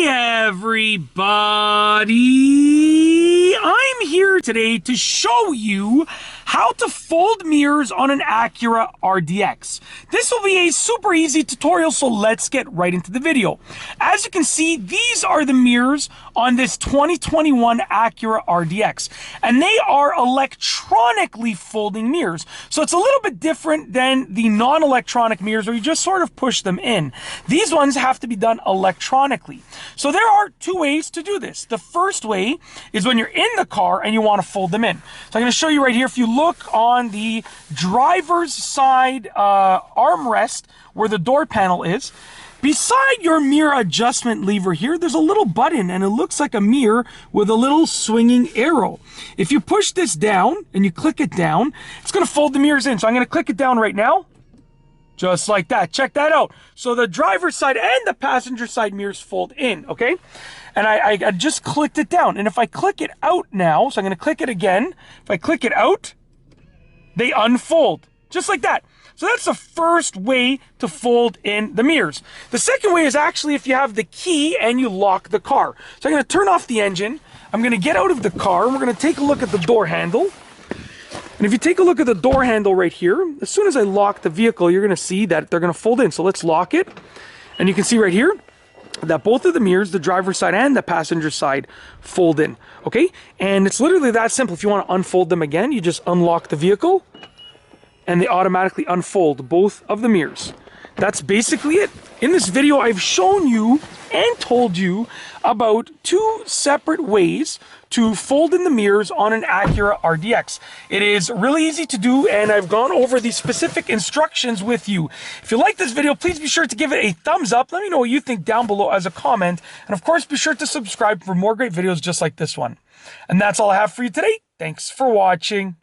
Hey everybody! I'm here today to show you how to fold mirrors on an Acura RDX. This will be a super easy tutorial, so let's get right into the video. As you can see, these are the mirrors on this 2021 Acura RDX, and they are electronically folding mirrors. So it's a little bit different than the non-electronic mirrors where you just sort of push them in. These ones have to be done electronically. So there are two ways to do this. The first way is when you're in the car and you want to fold them in. So I'm going to show you right here. If you look on the driver's side armrest where the door panel is, beside your mirror adjustment lever here, there's a little button and it looks like a mirror with a little swinging arrow. If you push this down and you click it down, it's going to fold the mirrors in. So I'm going to click it down right now. Just like that. Check that out. So the driver's side and the passenger side mirrors fold in, okay? And I just clicked it down. And if I click it out now, so I'm going to click it again. If I click it out, they unfold. Just like that. So that's the first way to fold in the mirrors. The second way is actually if you have the key and you lock the car. So I'm going to turn off the engine. I'm going to get out of the car and we're going to take a look at the door handle. And if you take a look at the door handle right here, as soon as I lock the vehicle, you're going to see that they're going to fold in. So let's lock it. And you can see right here that both of the mirrors, the driver's side and the passenger side, fold in. Okay? And it's literally that simple. If you want to unfold them again, you just unlock the vehicle and they automatically unfold both of the mirrors. That's basically it. In this video, I've shown you and told you about two separate ways to fold in the mirrors on an Acura RDX. It is really easy to do, and I've gone over the specific instructions with you. If you like this video, please be sure to give it a thumbs up. Let me know what you think down below as a comment. And of course, be sure to subscribe for more great videos just like this one. And that's all I have for you today. Thanks for watching.